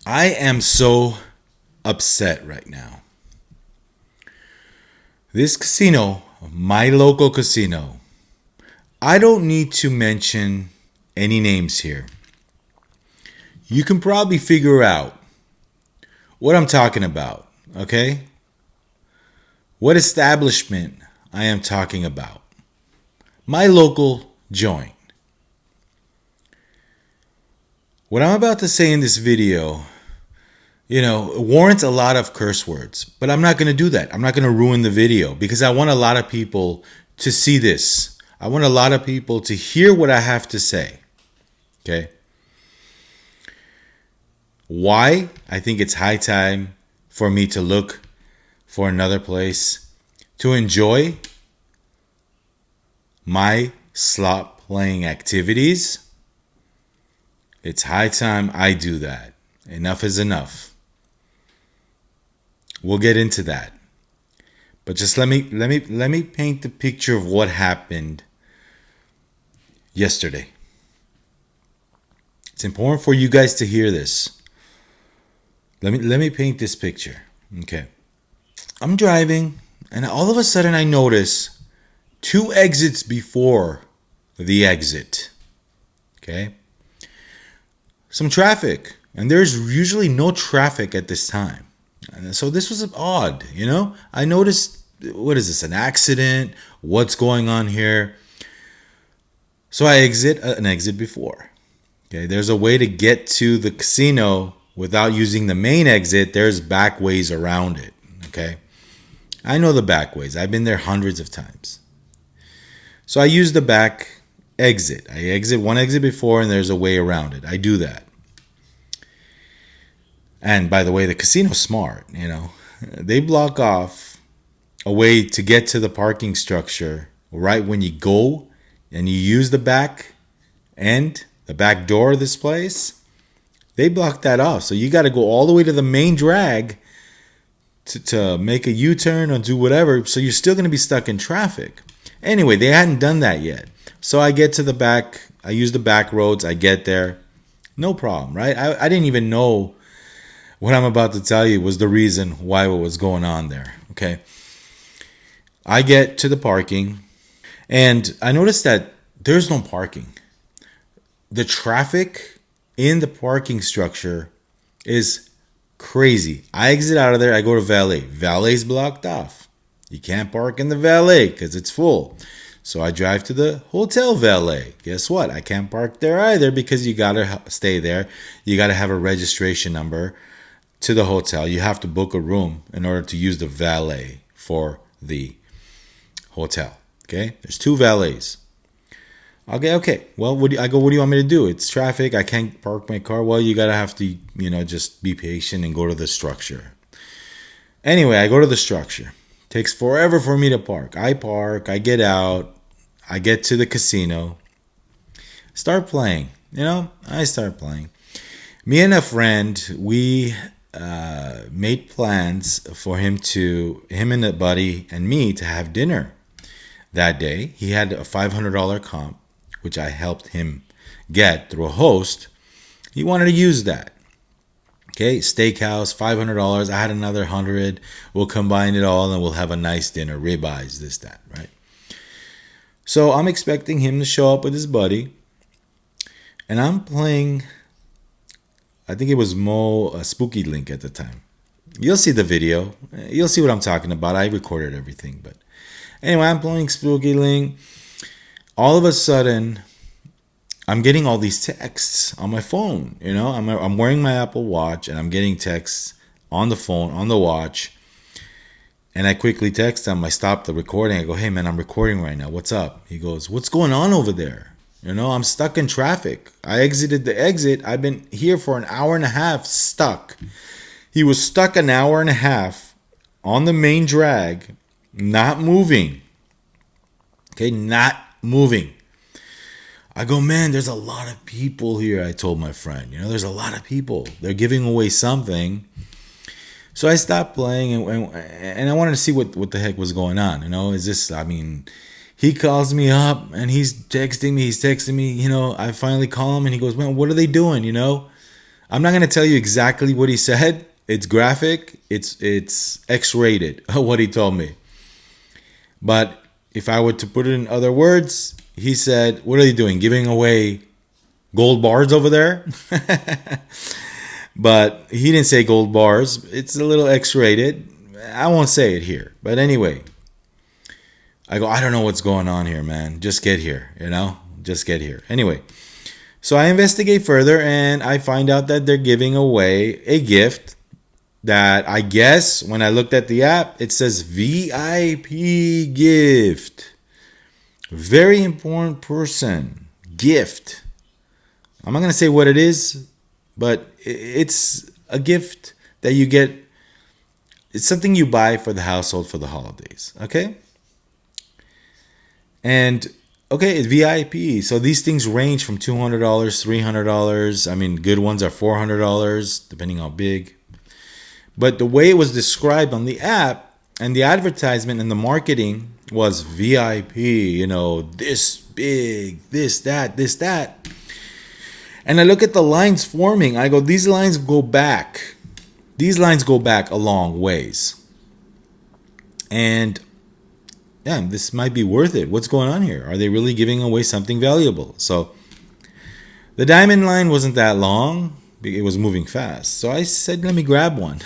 I am so upset right now. This casino, my local casino, I don't need to mention any names here. You can probably figure out what I'm talking about, okay? What establishment I am talking about. My local joint. What I'm about to say in this video, warrants a lot of curse words, but I'm not going to do that. I'm not going to ruin the video because I want a lot of people to see this. I want a lot of people to hear what I have to say. Okay? Why? I think it's high time for me to look for another place to enjoy my slot playing activities. It's high time I do that. Enough is enough. We'll get into that. But just let me paint the picture of what happened yesterday. It's important for you guys to hear this. Let me paint this picture. Okay. I'm driving and all of a sudden I notice 2 exits before the exit. Okay? Some traffic, and there's usually no traffic at this time. And so this was odd, I noticed, what is this, an accident? What's going on here? So I exit an exit before. Okay, there's a way to get to the casino without using the main exit. There's back ways around it. Okay, I know the back ways. I've been there hundreds of times. So I use the back exit. I exit one exit before, and there's a way around it. I do that. And by the way, the casino's smart, They block off a way to get to the parking structure right when you go and you use the back end, the back door of this place. They block that off. So you got to go all the way to the main drag to make a U-turn or do whatever. So you're still going to be stuck in traffic. Anyway, they hadn't done that yet. So I get to the back. I use the back roads. I get there. No problem, right? I didn't even know what I'm about to tell you was the reason why what was going on there. Okay. I get to the parking and I noticed that there's no parking. The traffic in the parking structure is crazy. I exit out of there. I go to valet. Valet's blocked off. You can't park in the valet because it's full. So I drive to the hotel valet. Guess what? I can't park there either because you got to stay there. You got to have a registration number to the hotel. You have to book a room in order to use the valet for the hotel. Okay? There's 2 valets. Okay. Well, what do you want me to do? It's traffic. I can't park my car. Well, you got to have to, just be patient and go to the structure. Anyway, I go to the structure. Takes forever for me to park. I park. I get out. I get to the casino. Start playing. I start playing. Me and a friend, we made plans for him and a buddy and me to have dinner that day. He had a $500 comp, which I helped him get through a host. He wanted to use that. Okay, steakhouse, $500. I had another 100. We'll combine it all and we'll have a nice dinner. Ribeyes, this, that, right? So I'm expecting him to show up with his buddy. And I'm playing, I think it was Spooky Link at the time. You'll see the video. You'll see what I'm talking about. I recorded everything. But anyway, I'm playing Spooky Link. All of a sudden, I'm getting all these texts on my phone. I'm wearing my Apple Watch and I'm getting texts on the phone, on the watch. And I quickly text him. I stop the recording. I go, hey, man, I'm recording right now. What's up? He goes, what's going on over there? I'm stuck in traffic. I exited the exit. I've been here for an hour and a half stuck. He was stuck an hour and a half on the main drag, not moving. Okay, not moving. I go, man, there's a lot of people here. I told my friend, there's a lot of people. They're giving away something. So I stopped playing and I wanted to see what the heck was going on. He calls me up and he's texting me. I finally call him and he goes, man, what are they doing? I'm not going to tell you exactly what he said. It's graphic. It's X-rated what he told me. But if I were to put it in other words, he said, "What are you doing? Giving away gold bars over there?" But he didn't say gold bars. It's a little X-rated. I won't say it here. But anyway, I go, I don't know what's going on here, man. Just get here, Just get here. Anyway, so I investigate further and I find out that they're giving away a gift that I guess when I looked at the app, it says VIP gift. Very important person. Gift. I'm not going to say what it is, but it's a gift that you get. It's something you buy for the household for the holidays. Okay? And okay, it's VIP. So these things range from $200, $300. I mean, good ones are $400, depending how big. But the way it was described on the app and the advertisement and the marketing was VIP, this big, this, that. And I look at the lines forming. I go, these lines go back. These lines go back a long ways. And yeah, this might be worth it. What's going on here? Are they really giving away something valuable? So the diamond line wasn't that long. It was moving fast. So I said, let me grab one,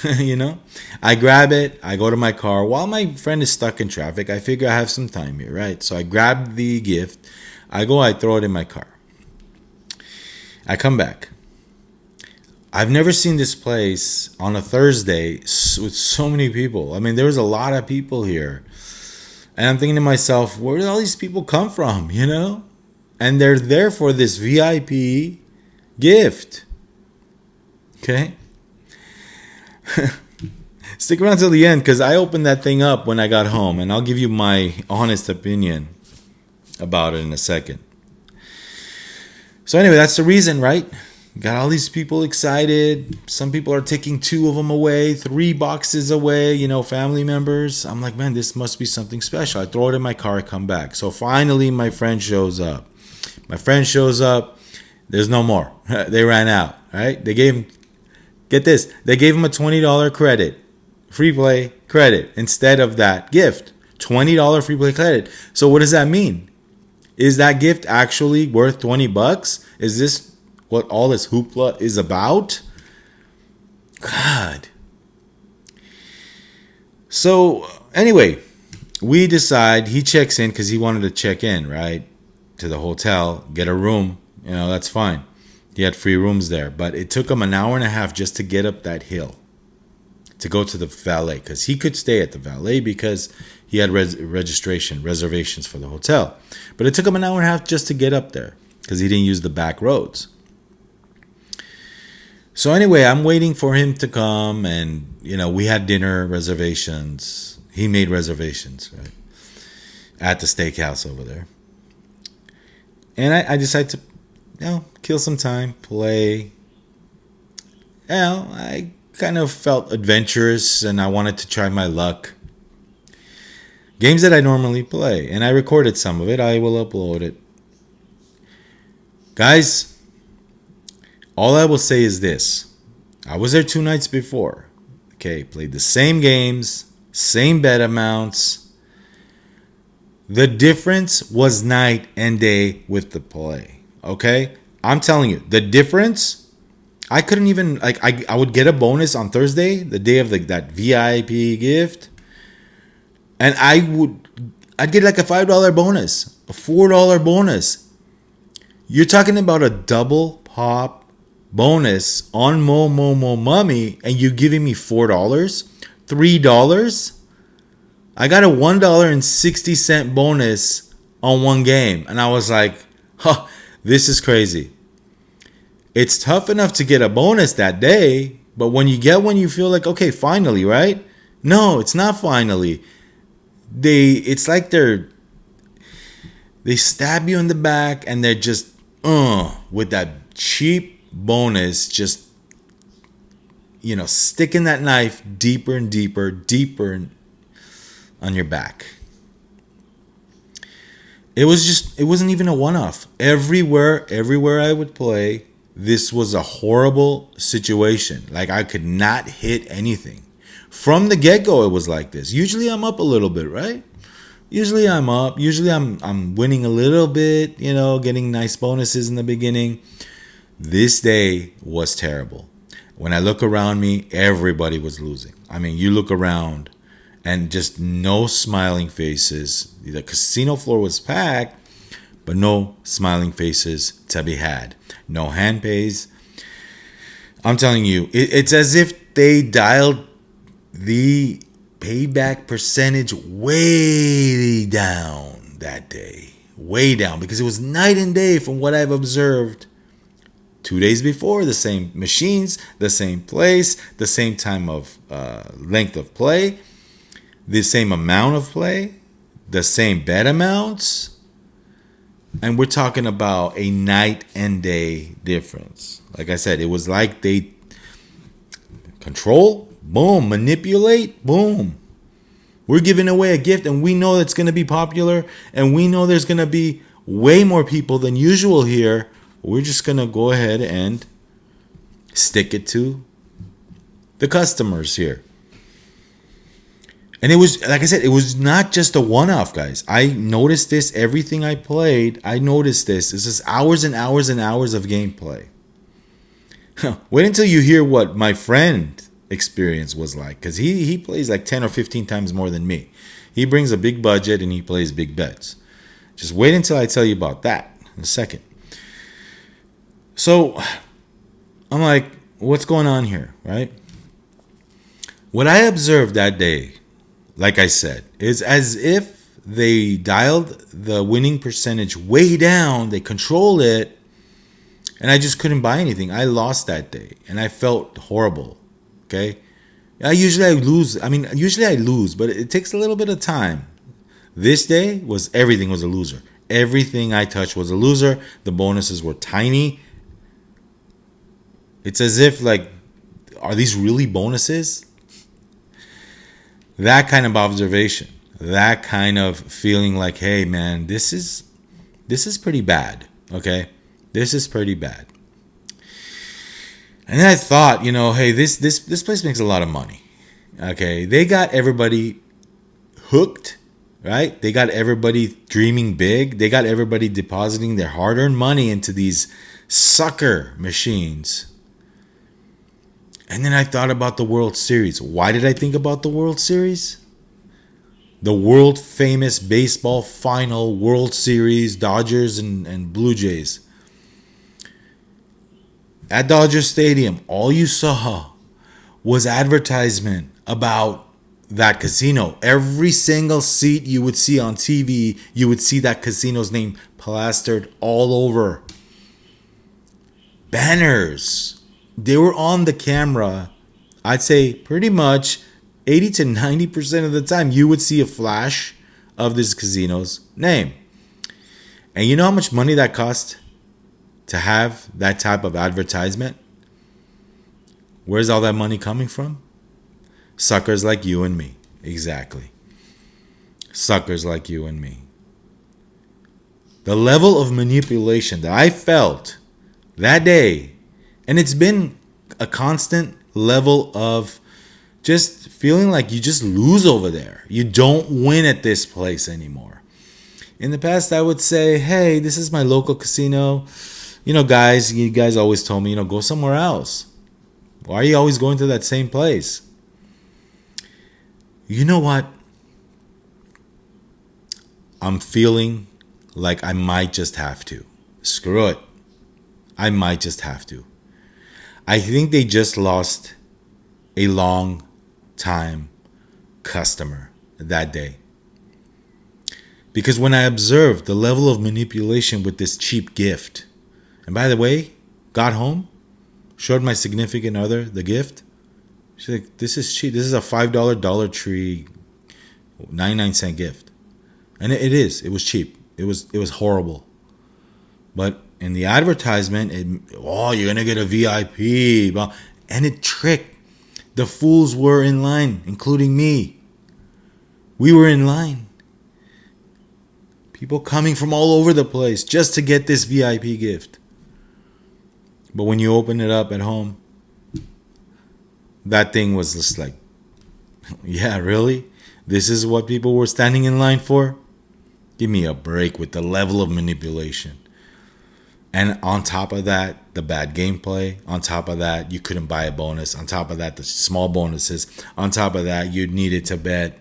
I grab it. I go to my car. While my friend is stuck in traffic, I figure I have some time here, right? So I grab the gift. I throw it in my car. I come back. I've never seen this place on a Thursday with so many people. I mean, there was a lot of people here. And I'm thinking to myself, where did all these people come from, And they're there for this VIP gift. Okay? Stick around till the end because I opened that thing up when I got home. And I'll give you my honest opinion about it in a second. So anyway, that's the reason, right? Got all these people excited. Some people are taking 2 of them away, 3 boxes away, family members. I'm like, man, this must be something special. I throw it in my car, I come back. So finally, my friend shows up. There's no more. They ran out, right? They gave him, get this, they gave him a $20 credit, free play credit, instead of that gift. $20 free play credit. So what does that mean? Is that gift actually worth $20? Is this what all this hoopla is about? God. So anyway, we decide, he checks in because he wanted to check in, right? To the hotel, get a room. That's fine. He had free rooms there. But it took him an hour and a half just to get up that hill to go to the valet. Because he could stay at the valet because he had reservations for the hotel. But it took him an hour and a half just to get up there because he didn't use the back roads. So anyway, I'm waiting for him to come, and we had dinner reservations. He made reservations, right, at the steakhouse over there. And I decided to, kill some time, play. I kind of felt adventurous, and I wanted to try my luck. Games that I normally play, and I recorded some of it. I will upload it. Guys, all I will say is this. I was there 2 nights before. Okay, played the same games, same bet amounts. The difference was night and day with the play. Okay? I'm telling you, the difference, I couldn't even, I would get a bonus on Thursday, the day of that VIP gift. And I'd get like a $5 bonus, a $4 bonus. You're talking about a double pop bonus on Mo Mummy, and you giving me $4, $3. I got a $1.60 bonus on one game, and I was like, this is crazy. It's tough enough to get a bonus that day, but when you get one, you feel like, okay, finally, right? No, it's not finally. It's like they stab you in the back, and they're just with that cheap bonus, just sticking that knife deeper and deeper on your back. It wasn't even a one-off. Everywhere I would play, this was a horrible situation. Like, I could not hit anything. From the get-go, it was like this. Usually I'm up a little bit, right? Usually I'm up. Usually I'm winning a little bit, getting nice bonuses in the beginning. This day was terrible. When I look around me, everybody was losing. I mean, you look around and just no smiling faces. The casino floor was packed, but no smiling faces to be had. No hand pays. I'm telling you, it's as if they dialed the payback percentage way down that day. Way down. Because it was night and day from what I've observed. 2 days before, the same machines, the same place, the same time of length of play, the same amount of play, the same bet amounts. And we're talking about a night and day difference. Like I said, it was like they control, boom, manipulate, boom. We're giving away a gift and we know it's going to be popular and we know there's going to be way more people than usual here. We're just going to go ahead and stick it to the customers here. And it was, like I said, it was not just a one-off, guys. I noticed this. Everything I played, I noticed this. This is hours and hours and hours of gameplay. Wait until you hear what my friend experience was like. Because he plays like 10 or 15 times more than me. He brings a big budget and he plays big bets. Just wait until I tell you about that in a second. So, I'm like, what's going on here, right? What I observed that day, like I said, is as if they dialed the winning percentage way down. They controlled it. And I just couldn't buy anything. I lost that day. And I felt horrible. Okay? Usually I lose. But it takes a little bit of time. This day, everything was a loser. Everything I touched was a loser. The bonuses were tiny. It's as if, like, are these really bonuses? That kind of observation, that kind of feeling like, hey, man, this is pretty bad, okay? This is pretty bad. And then I thought, hey, this place makes a lot of money, okay? They got everybody hooked, right? They got everybody dreaming big. They got everybody depositing their hard-earned money into these sucker machines. And then I thought about the World Series. Why did I think about the World Series? The world famous baseball final World Series, Dodgers and Blue Jays. At Dodger Stadium, all you saw was advertisement about that casino. Every single seat you would see on TV, you would see that casino's name plastered all over. Banners. They were on the camera. I'd say pretty much 80 to 90% of the time you would see a flash of this casino's name. And you know how much money that cost to have that type of advertisement? Where's all that money coming from? Suckers like you and me. Exactly. Suckers like you and me. The level of manipulation that I felt that day, and it's been a constant level of just feeling like you just lose over there. You don't win at this place anymore. In the past, I would say, hey, this is my local casino. You guys always told me, go somewhere else. Why are you always going to that same place? You know what? I'm feeling like I might just have to. Screw it. I might just have to. I think they just lost a long time customer that day. Because when I observed the level of manipulation with this cheap gift, and by the way, got home, showed my significant other the gift. She's like, this is cheap. This is a $5 Dollar Tree 99-cent gift. And it is. It was cheap. It was horrible. But in the advertisement, you're going to get a VIP. And it tricked. The fools were in line, including me. We were in line. People coming from all over the place just to get this VIP gift. But when you open it up at home, that thing was just like, yeah, really? This is what people were standing in line for? Give me a break with the level of manipulation. And on top of that, the bad gameplay. On top of that, you couldn't buy a bonus. On top of that, the small bonuses. On top of that, you needed to bet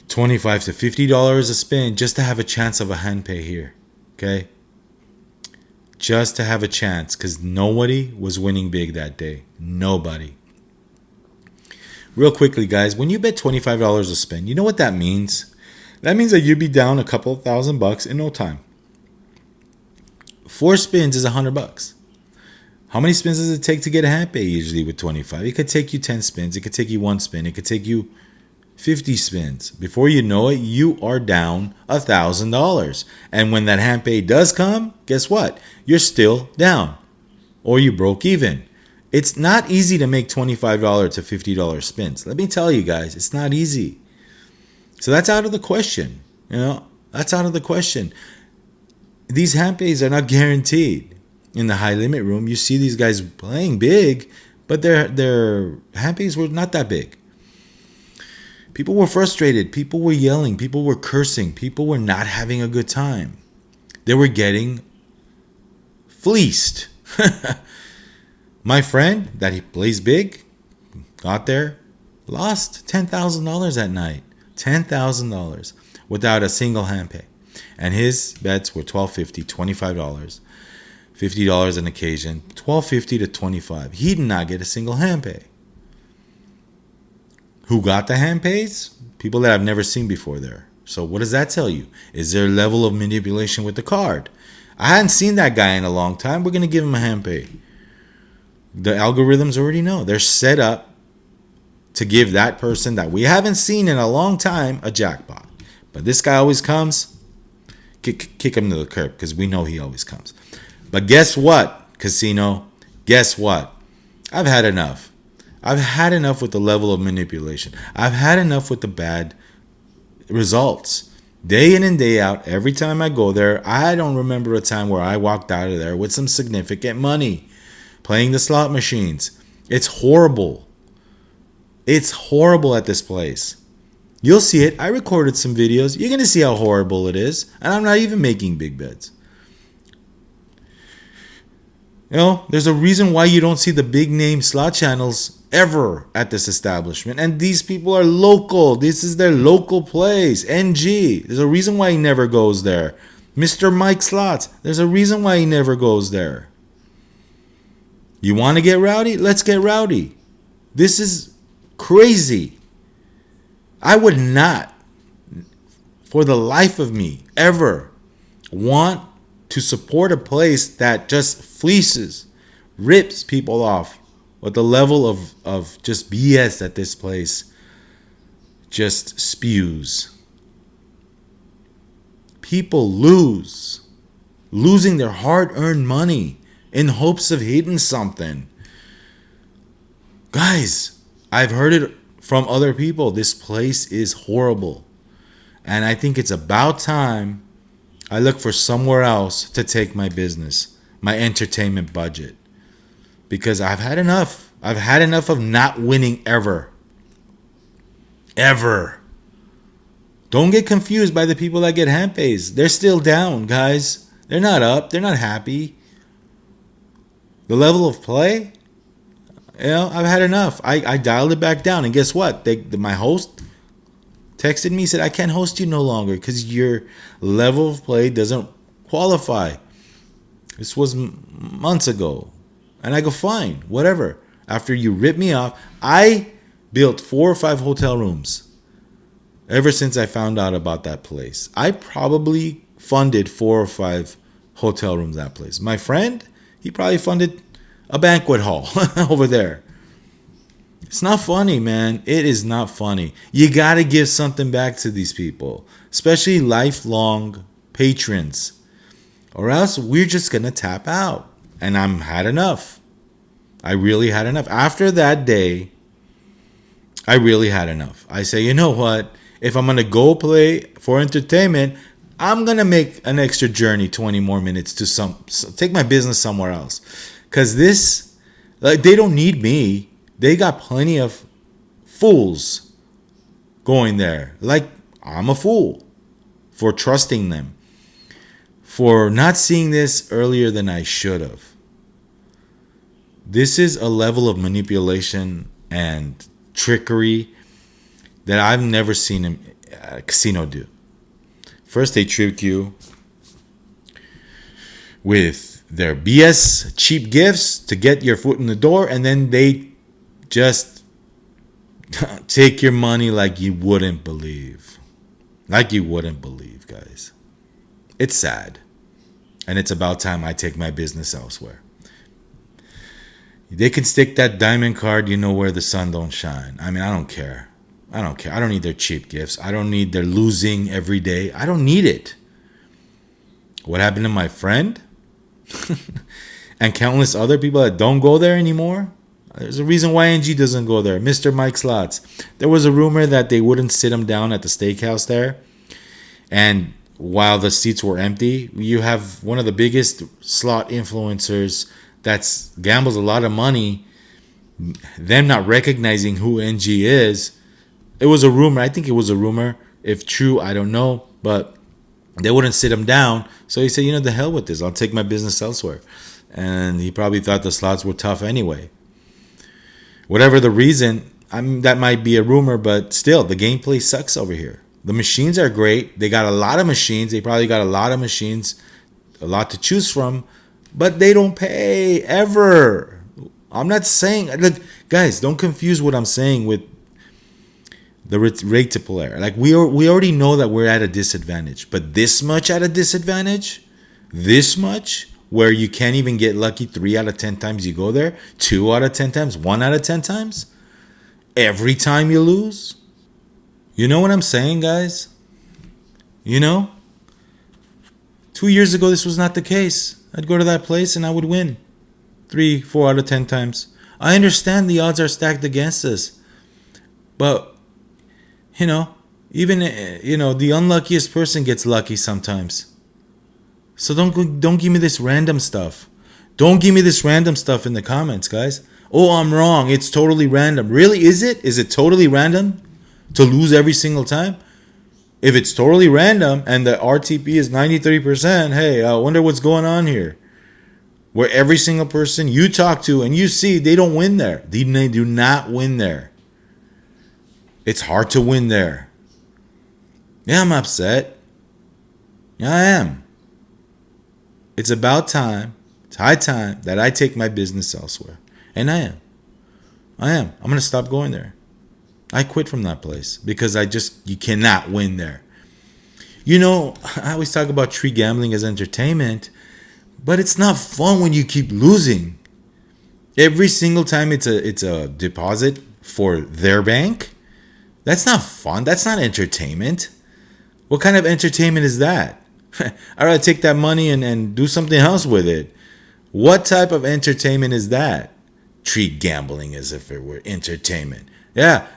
$25 to $50 a spin just to have a chance of a hand pay here. Okay? Just to have a chance, because nobody was winning big that day. Nobody. Real quickly, guys, when you bet $25 a spin, you know what that means? That means that you'd be down a couple of $1,000 in no time. 4 spins is $100. How many spins does it take to get a hand pay usually with 25? It could take you 10 spins. It could take you 1 spin. It could take you 50 spins. Before you know it, you are down $1,000. And when that hand pay does come, guess what? You're still down. Or you broke even. It's not easy to make $25 to $50 spins. Let me tell you guys, it's not easy. So that's out of the question. That's out of the question. These hand pays are not guaranteed. In the high limit room, you see these guys playing big, but their hand pays were not that big. People were frustrated. People were yelling. People were cursing. People were not having a good time. They were getting fleeced. My friend that he plays big got there, lost $10,000 that night. $10,000 without a single hand pay. And his bets were $12.50, $25, $50 an occasion, $12.50 to $25. He did not get a single hand pay. Who got the hand pays? People that I've never seen before there. So what does that tell you? Is there a level of manipulation with the card? I hadn't seen that guy in a long time. We're going to give him a hand pay. The algorithms already know. They're set up to give that person that we haven't seen in a long time a jackpot. But this guy always comes. Kick him to the curb because we know he always comes. But guess what, casino? Guess what? I've had enough. I've had enough with the level of manipulation. I've had enough with the bad results. Day in and day out, every time I go there, I don't remember a time where I walked out of there with some significant money playing the slot machines. It's horrible. It's horrible at this place. You'll see it. I recorded some videos. You're going to see how horrible it is. And I'm not even making big bets. There's a reason why you don't see the big name slot channels ever at this establishment. And these people are local. This is their local place. NG. There's a reason why he never goes there. Mr. Mike Slots. There's a reason why he never goes there. You want to get rowdy? Let's get rowdy. This is crazy. I would not, for the life of me, ever want to support a place that just fleeces, rips people off with the level of just BS that this place just spews. People losing their hard-earned money in hopes of hitting something. Guys, I've heard it from other people. This place is horrible. And I think it's about time I look for somewhere else to take my business, my entertainment budget. Because I've had enough. I've had enough of not winning ever. Ever. Don't get confused by the people that get hand pays. They're still down, guys. They're not up. They're not happy. The level of play, I've had enough. I dialed it back down. And guess what? My host texted me, said, I can't host you no longer because your level of play doesn't qualify. This was months ago. And I go, fine, whatever. After you rip me off, I built 4 or 5 hotel rooms ever since I found out about that place. I probably funded 4 or 5 hotel rooms that place. My friend, he probably funded a banquet hall over there. It's not funny, man. It is not funny. You got to give something back to these people, especially lifelong patrons, or else we're just going to tap out. And I'm had enough. I really had enough. After that day, I really had enough. I say, you know what? If I'm going to go play for entertainment, I'm gonna make an extra journey, 20 more minutes to take my business somewhere else, cause this, like, they don't need me. They got plenty of fools going there. Like, I'm a fool for trusting them, for not seeing this earlier than I should have. This is a level of manipulation and trickery that I've never seen a casino do. First, they trick you with their BS cheap gifts to get your foot in the door, and then they just take your money like you wouldn't believe. Like you wouldn't believe, guys. It's sad. And it's about time I take my business elsewhere. They can stick that diamond card, where the sun don't shine. I mean, I don't care. I don't need their cheap gifts. I don't need their losing every day. I don't need it. What happened to my friend? And countless other people that don't go there anymore? There's a reason why NG doesn't go there. Mr. Mike Slots. There was a rumor that they wouldn't sit him down at the steakhouse there. And while the seats were empty, you have one of the biggest slot influencers that gambles a lot of money, them not recognizing who NG is. It was a rumor. I think it was a rumor. If true, I don't know. But they wouldn't sit him down. So he said, the hell with this. I'll take my business elsewhere. And he probably thought the slots were tough anyway. Whatever the reason, that might be a rumor, but still, the gameplay sucks over here. The machines are great. They got a lot of machines. They probably got a lot of machines, a lot to choose from, but they don't pay ever. I'm not saying, look, guys, don't confuse what I'm saying with the rate to player. Like, we already know that we're at a disadvantage, but this much at a disadvantage, this much, where you can't even get lucky 3 out of 10 times you go there, 2 out of 10 times, 1 out of 10 times, every time you lose. You know what I'm saying, guys? 2 years ago, this was not the case. I'd go to that place and I would win 3, 4 out of 10 times. I understand the odds are stacked against us, but even the unluckiest person gets lucky sometimes. So don't give me this random stuff. Don't give me this random stuff in the comments, guys. Oh, I'm wrong. It's totally random. Really? Is it? Is it totally random to lose every single time? If it's totally random and the RTP is 93%, hey, I wonder what's going on here. Where every single person you talk to and you see, they don't win there. They do not win there. It's hard to win there. Yeah, I'm upset. Yeah, I am. It's about time. It's high time that I take my business elsewhere. And I am. I'm going to stop going there. I quit from that place because you cannot win there. I always talk about treat gambling as entertainment, but it's not fun when you keep losing. Every single time it's a deposit for their bank. That's not fun. That's not entertainment. What kind of entertainment is that? I'd rather take that money and do something else with it. What type of entertainment is that? Treat gambling as if it were entertainment. Yeah,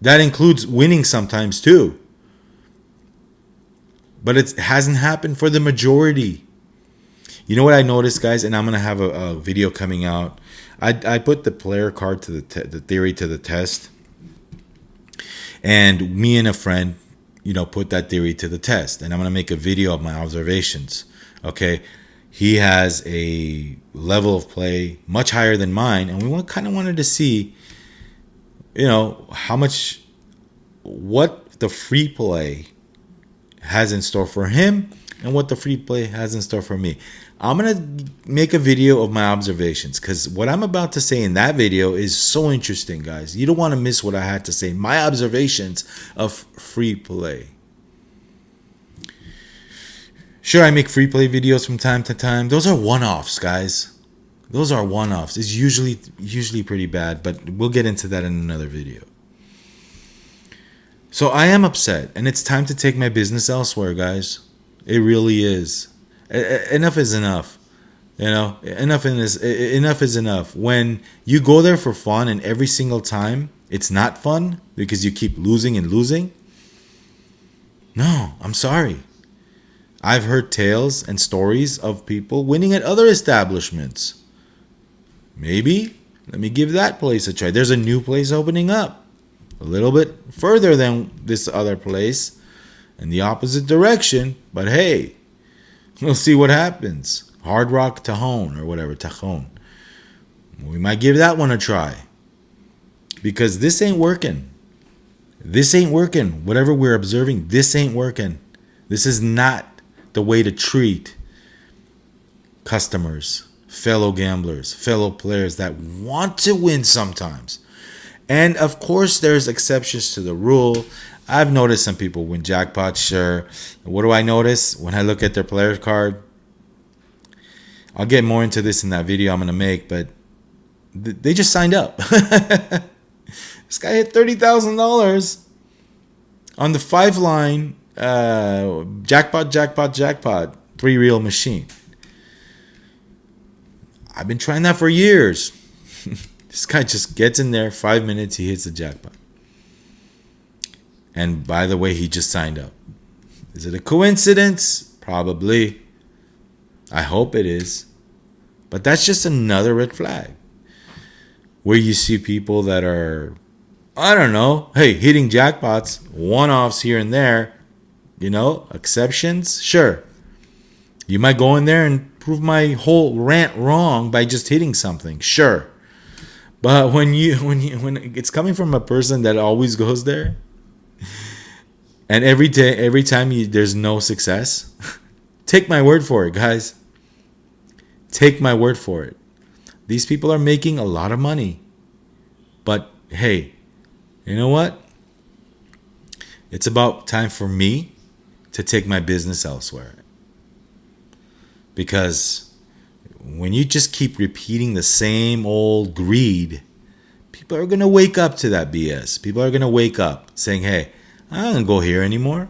that includes winning sometimes too. But it hasn't happened for the majority. You know what I noticed, guys? And I'm going to have a video coming out. I put the player card to the theory to the test. And me and a friend, put that theory to the test. And I'm going to make a video of my observations. Okay. He has a level of play much higher than mine. And we kind of wanted to see, what the free play has in store for him and what the free play has in store for me. I'm going to make a video of my observations because what I'm about to say in that video is so interesting, guys. You don't want to miss what I had to say. My observations of free play. Sure, I make free play videos from time to time. Those are one-offs, guys. Those are one-offs. It's usually pretty bad, but we'll get into that in another video. So I am upset, and it's time to take my business elsewhere, guys. It really is. Enough is enough. Enough is enough. When you go there for fun and every single time it's not fun because you keep losing and losing. No, I'm sorry. I've heard tales and stories of people winning at other establishments. Maybe let me give that place a try. There's a new place opening up a little bit further than this other place in the opposite direction. But hey, we'll see what happens. Hard Rock Tajon or whatever, Tajon. We might give that one a try. Because this ain't working. This ain't working. Whatever we're observing, this ain't working. This is not the way to treat customers, fellow gamblers, fellow players that want to win sometimes. And of course, there's exceptions to the rule. I've noticed some people win jackpots, sure. What do I notice when I look at their player card? I'll get more into this in that video I'm going to make, but they just signed up. This guy hit $30,000 on the 5-line jackpot 3-reel machine. I've been trying that for years. This guy just gets in there, 5 minutes, he hits the jackpot. And by the way, he just signed up. Is it a coincidence? Probably. I hope it is. But that's just another red flag. Where you see people that are, I don't know, hey, hitting jackpots, one-offs here and there, exceptions, sure. You might go in there and prove my whole rant wrong by just hitting something, sure. But when it's coming from a person that always goes there, and every time there's no success, take my word for it, guys. Take my word for it. These people are making a lot of money. But hey, you know what? It's about time for me to take my business elsewhere. Because when you just keep repeating the same old greed, people are going to wake up to that BS. People are going to wake up saying, hey, I don't going to go here anymore.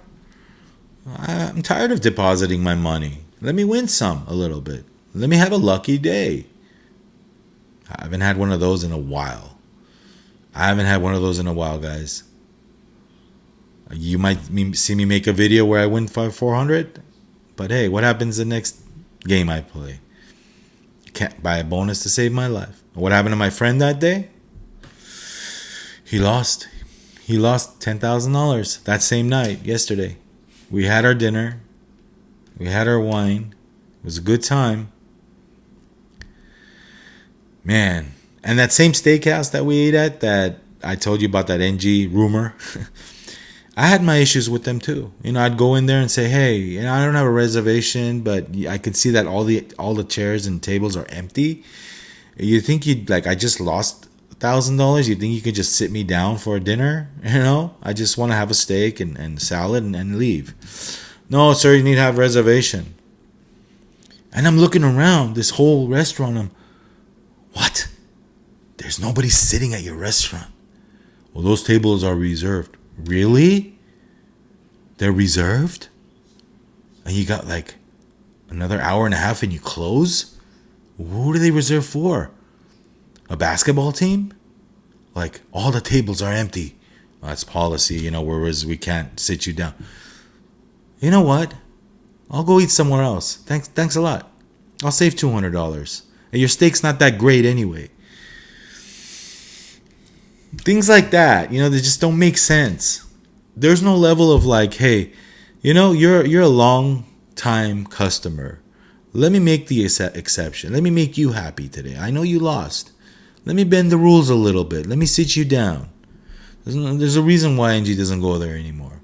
I'm tired of depositing my money. Let me win some a little bit. Let me have a lucky day. I haven't had one of those in a while. Guys. You might see me make a video where I win 400. But hey, what happens the next game I play? Can't buy a bonus to save my life. What happened to my friend that day? He lost $10,000 that same night, yesterday. We had our dinner. We had our wine. It was a good time. Man. And that same steakhouse that we ate at, that I told you about, that NG rumor, I had my issues with them too. I'd go in there and say, hey, I don't have a reservation, but I could see that all the chairs and tables are empty. You think I just lost $1,000? You think you could just sit me down for a dinner? I just want to have a steak and salad and leave. No, sir, you need to have a reservation. And I'm looking around this whole restaurant. What? There's nobody sitting at your restaurant. Well, those tables are reserved. Really? They're reserved? And you got another hour and a half and you close? Who do they reserve for? A basketball team? All the tables are empty. Well, that's policy, whereas we can't sit you down. You know what? I'll go eat somewhere else. Thanks a lot. I'll save $200. And your steak's not that great anyway. Things like that, they just don't make sense. There's no level of hey, you're a long time customer. Let me make the exception. Let me make you happy today. I know you lost. Let me bend the rules a little bit. Let me sit you down. There's a reason why NG doesn't go there anymore.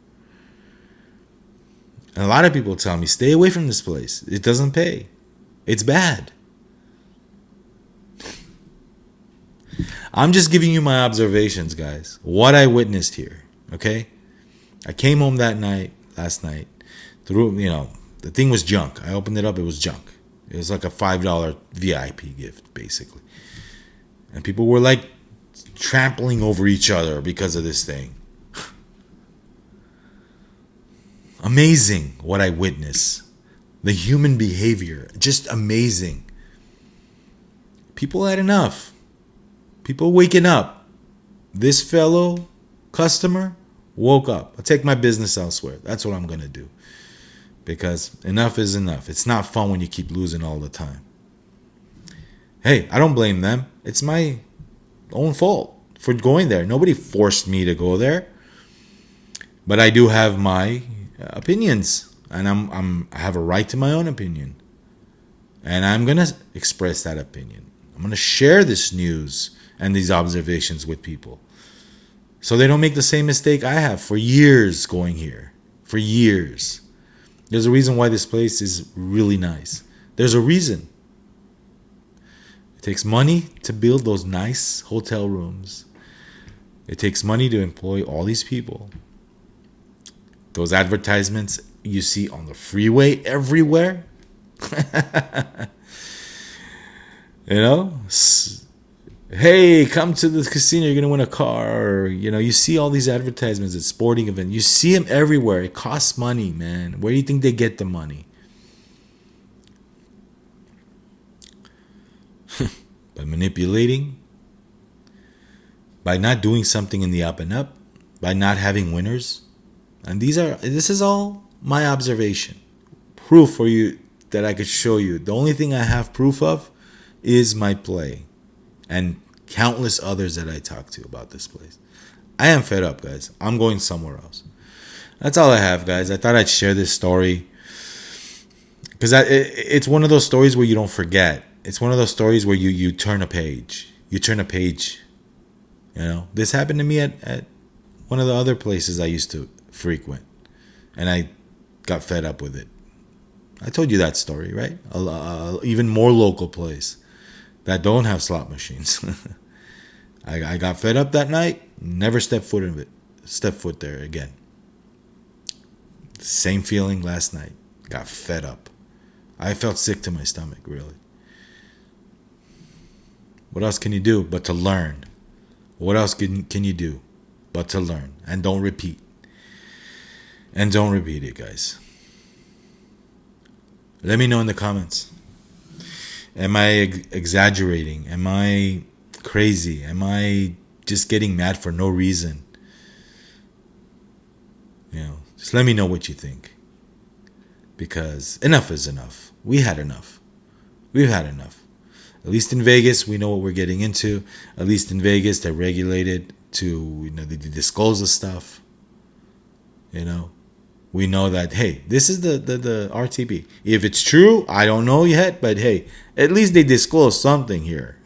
And a lot of people tell me, stay away from this place. It doesn't pay. It's bad. I'm just giving you my observations, guys. What I witnessed here, okay? I came home last night. The thing was junk. I opened it up, it was junk. It was like a $5 VIP gift, basically. And people were trampling over each other because of this thing. Amazing what I witnessed. The human behavior, just amazing. People had enough. People waking up. This fellow customer woke up. I'll take my business elsewhere. That's what I'm going to do. because enough is enough. It's not fun when you keep losing all the time. Hey, I don't blame them. It's my own fault for going there. Nobody forced me to go there. But I do have my opinions, and I have a right to my own opinion. And I'm going to express that opinion. I'm going to share this news and these observations with people so they don't make the same mistake I have for years going here. For years. There's a reason why this place is really nice. There's a reason. It takes money to build those nice hotel rooms. It takes money to employ all these people. Those advertisements you see on the freeway everywhere. You know? Hey, come to the casino, you're going to win a car. Or, you see all these advertisements at sporting events. You see them everywhere. It costs money, man. Where do you think they get the money? By manipulating, by not doing something in the up and up, by not having winners. And this is all my observation. Proof for you that I could show you. The only thing I have proof of is my play and countless others that I talk to about this place. I am fed up, guys. I'm going somewhere else. That's all I have, guys. I thought I'd share this story because it's one of those stories where you don't forget. It's one of those stories where you turn a page. You turn a page. This happened to me at one of the other places I used to frequent, and I got fed up with it. I told you that story, right? Even more local place that don't have slot machines. I got fed up that night. Never stepped foot there again. Same feeling last night. Got fed up. I felt sick to my stomach, really. What else can you do but to learn? What else can you do but to learn? And don't repeat. And don't repeat it, guys. Let me know in the comments. Am I exaggerating? Am I crazy? Am I just getting mad for no reason? Just let me know what you think. Because enough is enough. We had enough. We've had enough. At least in Vegas, we know what we're getting into. At least in Vegas, they're regulated to, they disclose the stuff. We know that, hey, this is the RTP. If it's true, I don't know yet, but hey, at least they disclose something here.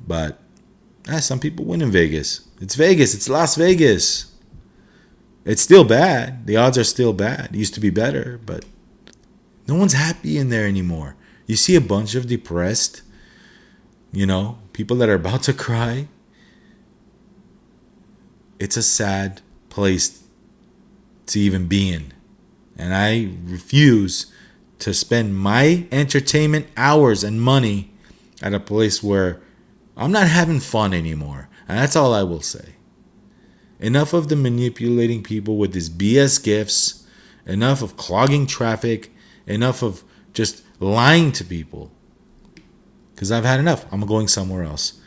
But some people win in Vegas. It's Vegas. It's Las Vegas. It's still bad. The odds are still bad. It used to be better, but no one's happy in there anymore. You see a bunch of depressed, people that are about to cry. It's a sad place to even be in. And I refuse to spend my entertainment hours and money at a place where I'm not having fun anymore. And that's all I will say. Enough of the manipulating people with these BS gifts. Enough of clogging traffic. Enough of just lying to people. Because I've had enough. I'm going somewhere else.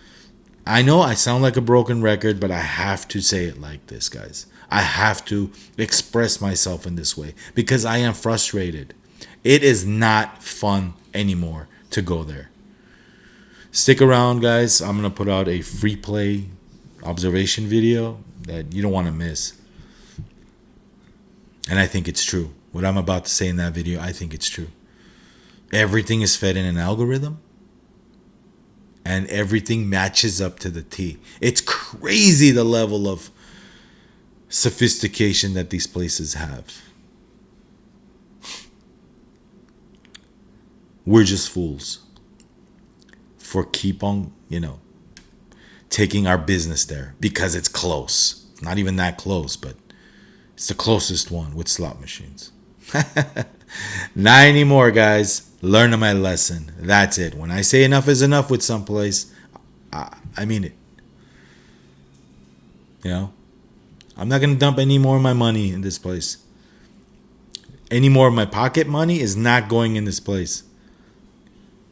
I know I sound like a broken record, but I have to say it like this, guys. I have to express myself in this way because I am frustrated. It is not fun anymore to go there. Stick around, guys. I'm going to put out a free play observation video that you don't want to miss. And I think it's true. What I'm about to say in that video, I think it's true. Everything is fed in an algorithm. And everything matches up to the T. It's crazy the level of sophistication that these places have. We're just fools for keep on, taking our business there because it's close. Not even that close, but it's the closest one with slot machines. Not anymore, guys. Learn my lesson. That's it. When I say enough is enough with some place, I mean it. I'm not going to dump any more of my money in this place. Any more of my pocket money is not going in this place.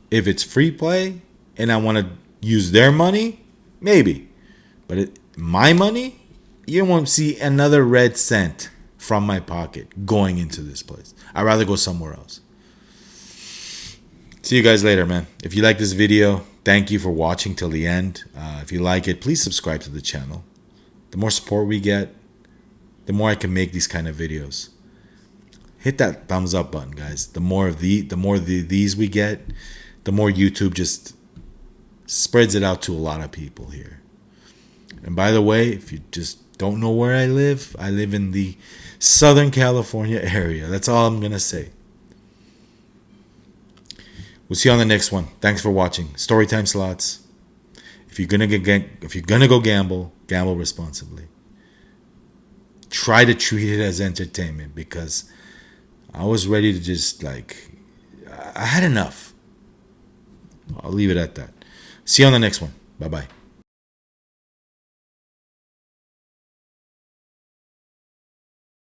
If it's free play and I want to use their money, maybe. But my money, you won't see another red cent from my pocket going into this place. I'd rather go somewhere else. See you guys later, man. If you like this video, thank you for watching till the end. If you like it, please subscribe to the channel. The more support we get, the more I can make these kind of videos. Hit that thumbs up button, guys. The more of these we get, the more YouTube just spreads it out to a lot of people here. And by the way, if you just don't know where I live in the Southern California area. That's all I'm gonna say. We'll see you on the next one. Thanks for watching. Storytime Slots. If you're gonna go gamble, gamble responsibly. Try to treat it as entertainment, because I was ready to just I had enough. I'll leave it at that. See you on the next one. Bye-bye.